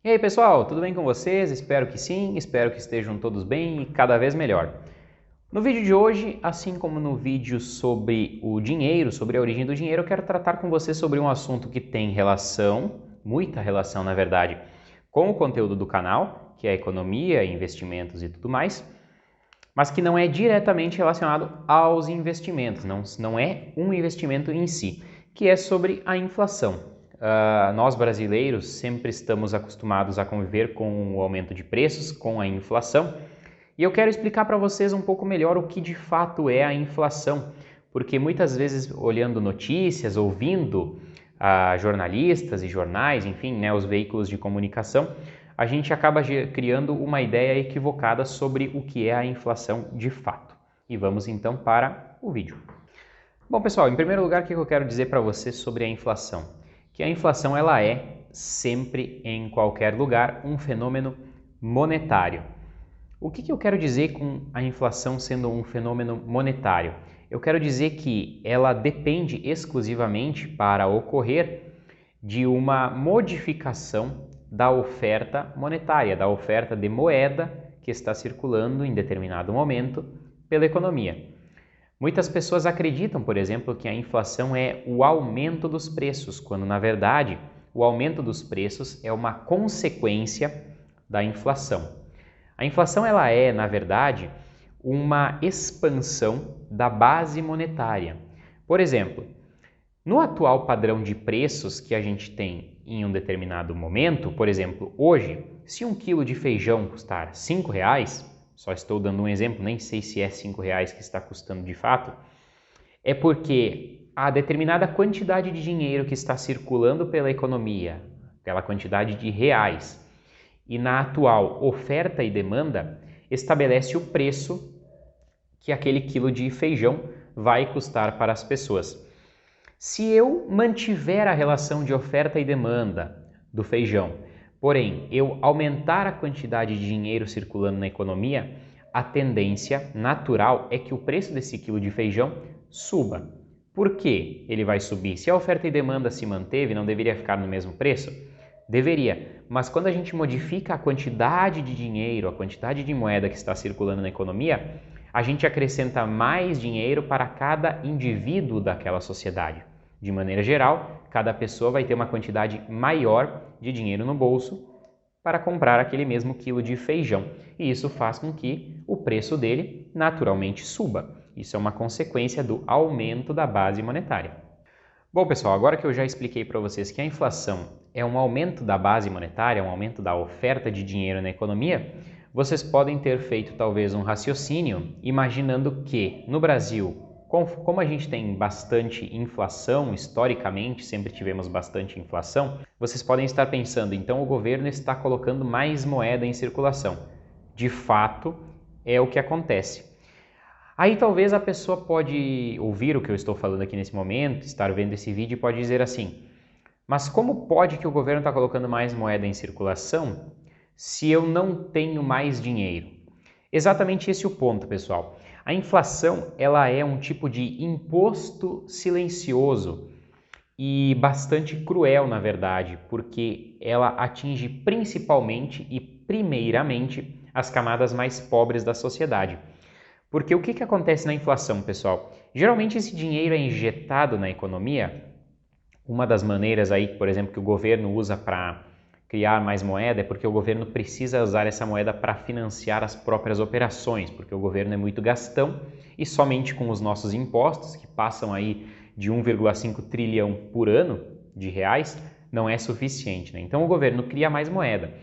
E aí pessoal, tudo bem com vocês? Espero que sim, espero que estejam todos bem e cada vez melhor. No vídeo de hoje, assim como no vídeo sobre o dinheiro, sobre a origem do dinheiro, eu quero tratar com você sobre um assunto que tem relação, muita relação na verdade, com o conteúdo do canal, que é economia, investimentos e tudo mais, mas que não é diretamente relacionado aos investimentos, não é um investimento em si, que é sobre a inflação. Nós brasileiros sempre estamos acostumados a conviver com o aumento de preços, com a inflação, e eu quero explicar para vocês um pouco melhor o que de fato é a inflação, porque muitas vezes olhando notícias, ouvindo jornalistas e jornais, enfim, né, os veículos de comunicação, a gente acaba criando uma ideia equivocada sobre o que é a inflação de fato. E vamos então para o vídeo. Bom pessoal, em primeiro lugar, o que eu quero dizer para vocês sobre a inflação? Que a inflação ela é sempre, em qualquer lugar, um fenômeno monetário. O que eu quero dizer com a inflação sendo um fenômeno monetário? Eu quero dizer que ela depende exclusivamente para ocorrer de uma modificação da oferta monetária, da oferta de moeda que está circulando em determinado momento pela economia. Muitas pessoas acreditam, por exemplo, que a inflação é o aumento dos preços, quando na verdade o aumento dos preços é uma consequência da inflação. A inflação ela é, na verdade, uma expansão da base monetária. Por exemplo, no atual padrão de preços que a gente tem em um determinado momento, por exemplo, hoje, se um quilo de feijão custar R$5, só estou dando um exemplo, nem sei se é R$5 que está custando de fato, é porque a determinada quantidade de dinheiro que está circulando pela economia, aquela quantidade de reais, e na atual oferta e demanda, estabelece o preço que aquele quilo de feijão vai custar para as pessoas. Se eu mantiver a relação de oferta e demanda do feijão, porém eu aumentar a quantidade de dinheiro circulando na economia, a tendência natural é que o preço desse quilo de feijão suba. Por que ele vai subir? Se a oferta e demanda se manteve, não deveria ficar no mesmo preço? Deveria, mas quando a gente modifica a quantidade de dinheiro, a quantidade de moeda que está circulando na economia, a gente acrescenta mais dinheiro para cada indivíduo daquela sociedade. De maneira geral, cada pessoa vai ter uma quantidade maior de dinheiro no bolso para comprar aquele mesmo quilo de feijão. E isso faz com que o preço dele naturalmente suba. Isso é uma consequência do aumento da base monetária. Bom, pessoal, agora que eu já expliquei para vocês que a inflação é um aumento da base monetária, um aumento da oferta de dinheiro na economia, vocês podem ter feito talvez um raciocínio imaginando que no Brasil, como a gente tem bastante inflação, historicamente sempre tivemos bastante inflação, vocês podem estar pensando, então o governo está colocando mais moeda em circulação. De fato, é o que acontece. Aí talvez a pessoa pode ouvir o que eu estou falando aqui nesse momento, estar vendo esse vídeo e pode dizer assim, mas como pode que o governo está colocando mais moeda em circulação se eu não tenho mais dinheiro? Exatamente esse é o ponto, pessoal. A inflação ela é um tipo de imposto silencioso e bastante cruel, na verdade, porque ela atinge principalmente e primeiramente as camadas mais pobres da sociedade. Porque o que acontece na inflação, pessoal? Geralmente esse dinheiro é injetado na economia. Uma das maneiras aí, por exemplo, que o governo usa para criar mais moeda é porque o governo precisa usar essa moeda para financiar as próprias operações, porque o governo é muito gastão e somente com os nossos impostos, que passam aí de 1,5 trilhão por ano de reais, não é suficiente, né? Então o governo cria mais moeda.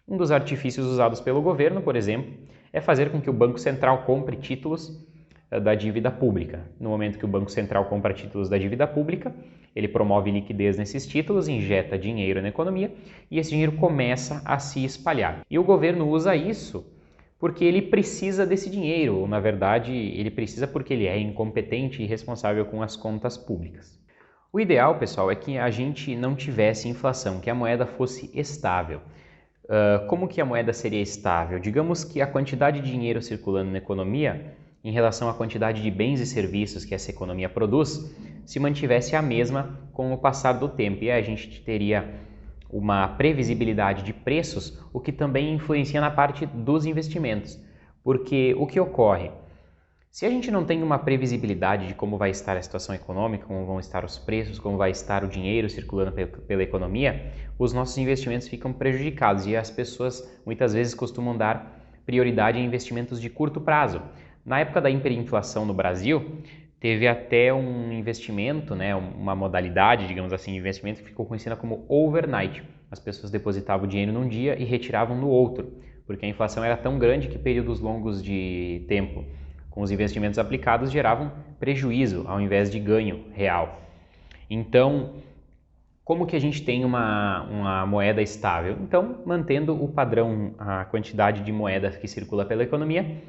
Um dos artifícios usados pelo governo, por exemplo, é fazer com que o Banco Central compre títulos da dívida pública. No momento que o Banco Central compra títulos da dívida pública, ele promove liquidez nesses títulos, injeta dinheiro na economia e esse dinheiro começa a se espalhar. E o governo usa isso porque ele precisa desse dinheiro, ou na verdade ele precisa porque ele é incompetente e irresponsável com as contas públicas. O ideal, pessoal, é que a gente não tivesse inflação, que a moeda fosse estável. Como que a moeda seria estável? Digamos que a quantidade de dinheiro circulando na economia em relação à quantidade de bens e serviços que essa economia produz se mantivesse a mesma com o passar do tempo. E aí a gente teria uma previsibilidade de preços, o que também influencia na parte dos investimentos. Porque o que ocorre? Se a gente não tem uma previsibilidade de como vai estar a situação econômica, como vão estar os preços, como vai estar o dinheiro circulando pela economia, os nossos investimentos ficam prejudicados e as pessoas muitas vezes costumam dar prioridade a investimentos de curto prazo. Na época da hiperinflação no Brasil, teve até um investimento, né, uma modalidade, digamos assim, de investimento que ficou conhecida como overnight. As pessoas depositavam o dinheiro num dia e retiravam no outro, porque a inflação era tão grande que períodos longos de tempo com os investimentos aplicados geravam prejuízo ao invés de ganho real. Então, como que a gente tem uma moeda estável? Então, mantendo o padrão, a quantidade de moeda que circula pela economia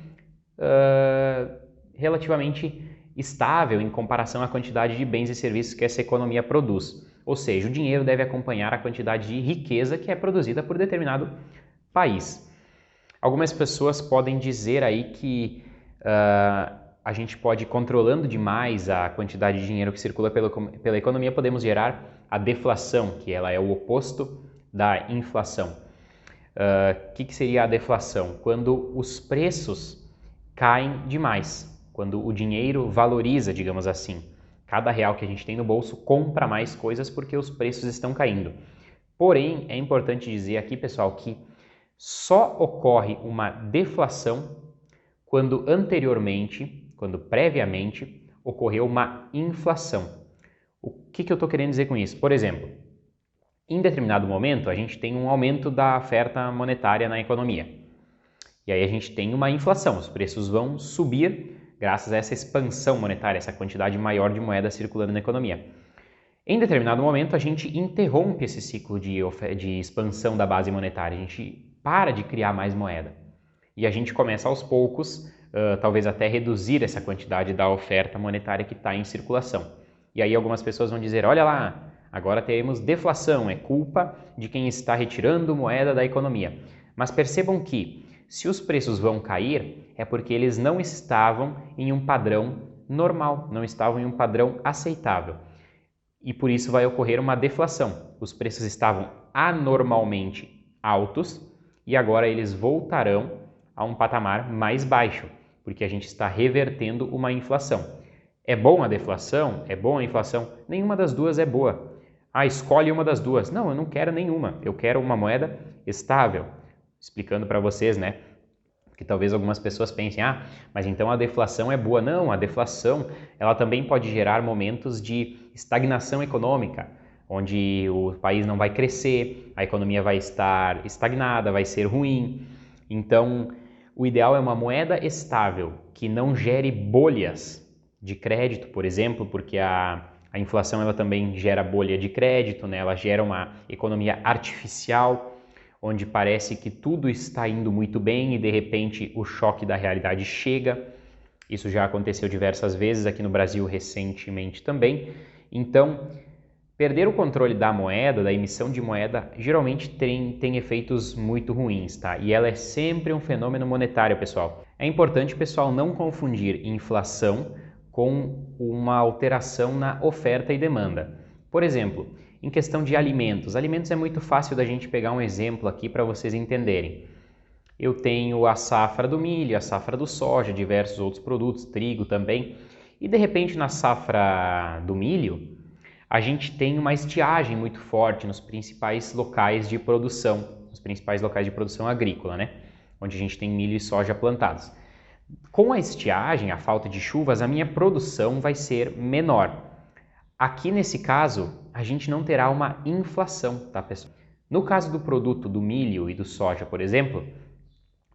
relativamente estável em comparação à quantidade de bens e serviços que essa economia produz. Ou seja, o dinheiro deve acompanhar a quantidade de riqueza que é produzida por determinado país. Algumas pessoas podem dizer aí que a gente pode, controlando demais a quantidade de dinheiro que circula pela economia, podemos gerar a deflação, que ela é o oposto da inflação. Que seria a deflação? Quando os preços caem demais, quando o dinheiro valoriza, digamos assim. Cada real que a gente tem no bolso compra mais coisas porque os preços estão caindo. Porém, é importante dizer aqui, pessoal, que só ocorre uma deflação quando previamente, ocorreu uma inflação. O que eu estou querendo dizer com isso? Por exemplo, em determinado momento a gente tem um aumento da oferta monetária na economia. E aí a gente tem uma inflação, os preços vão subir graças a essa expansão monetária, essa quantidade maior de moeda circulando na economia. Em determinado momento a gente interrompe esse ciclo de expansão da base monetária, a gente para de criar mais moeda. E a gente começa aos poucos, talvez até reduzir essa quantidade da oferta monetária que está em circulação. E aí algumas pessoas vão dizer, olha lá, agora teremos deflação, é culpa de quem está retirando moeda da economia. Mas percebam que, se os preços vão cair, é porque eles não estavam em um padrão normal, não estavam em um padrão aceitável. E por isso vai ocorrer uma deflação. Os preços estavam anormalmente altos e agora eles voltarão a um patamar mais baixo, porque a gente está revertendo uma inflação. É bom a deflação? É bom a inflação? Nenhuma das duas é boa. Escolhe uma das duas. Não, eu não quero nenhuma. Eu quero uma moeda estável. Explicando para vocês, né? Que talvez algumas pessoas pensem, mas então a deflação é boa. Não, a deflação ela também pode gerar momentos de estagnação econômica, onde o país não vai crescer, a economia vai estar estagnada, vai ser ruim. Então, o ideal é uma moeda estável, que não gere bolhas de crédito, por exemplo, porque a inflação ela também gera bolha de crédito, né? Ela gera uma economia artificial, onde parece que tudo está indo muito bem e de repente o choque da realidade chega. Isso já aconteceu diversas vezes aqui no Brasil recentemente também. Então, perder o controle da moeda, da emissão de moeda, geralmente tem efeitos muito ruins, tá? E ela é sempre um fenômeno monetário, pessoal. É importante, pessoal, não confundir inflação com uma alteração na oferta e demanda. Por exemplo, em questão de alimentos. Alimentos é muito fácil da gente pegar um exemplo aqui para vocês entenderem. Eu tenho a safra do milho, a safra do soja, diversos outros produtos, trigo também. E de repente na safra do milho, a gente tem uma estiagem muito forte nos principais locais de produção, agrícola, né? Onde a gente tem milho e soja plantados. Com a estiagem, a falta de chuvas, a minha produção vai ser menor. Aqui nesse caso, a gente não terá uma inflação, tá, pessoal? No caso do produto do milho e do soja, por exemplo,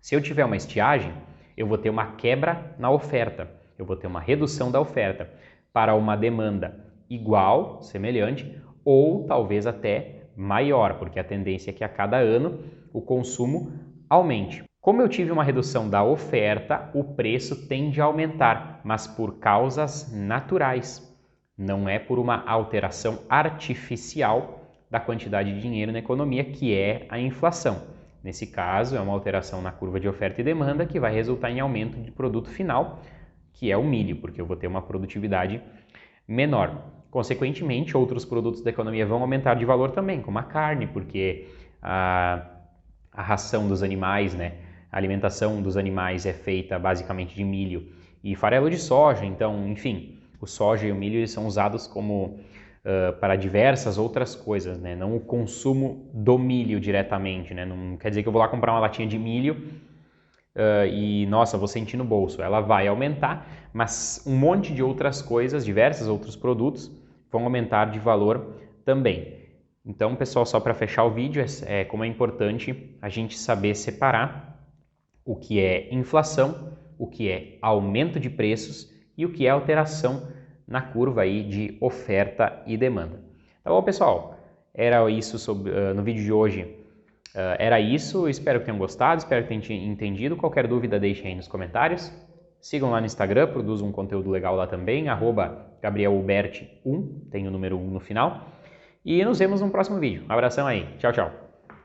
se eu tiver uma estiagem, eu vou ter uma quebra na oferta, eu vou ter uma redução da oferta para uma demanda igual, semelhante, ou talvez até maior, porque a tendência é que a cada ano o consumo aumente. Como eu tive uma redução da oferta, o preço tende a aumentar, mas por causas naturais. Não é por uma alteração artificial da quantidade de dinheiro na economia, que é a inflação. Nesse caso, é uma alteração na curva de oferta e demanda que vai resultar em aumento de produto final, que é o milho, porque eu vou ter uma produtividade menor. consequentemente, outros produtos da economia vão aumentar de valor também, como a carne, porque a ração dos animais, né, a alimentação dos animais é feita basicamente de milho e farelo de soja, então, enfim, o soja e o milho eles são usados como para diversas outras coisas, né? Não o consumo do milho diretamente, né? Não quer dizer que eu vou lá comprar uma latinha de milho e, nossa, vou sentir no bolso. Ela vai aumentar, mas um monte de outras coisas, diversos outros produtos, vão aumentar de valor também. Então, pessoal, só para fechar o vídeo, como é importante a gente saber separar o que é inflação, o que é aumento de preços e o que é alteração na curva aí de oferta e demanda. Tá bom, pessoal? Era isso no vídeo de hoje. Era isso, espero que tenham gostado, espero que tenham entendido. Qualquer dúvida deixem aí nos comentários. Sigam lá no Instagram, produzo um conteúdo legal lá também, @GabrielUberti1, tem o número 1 no final. E nos vemos no próximo vídeo. Um abração aí, tchau, tchau!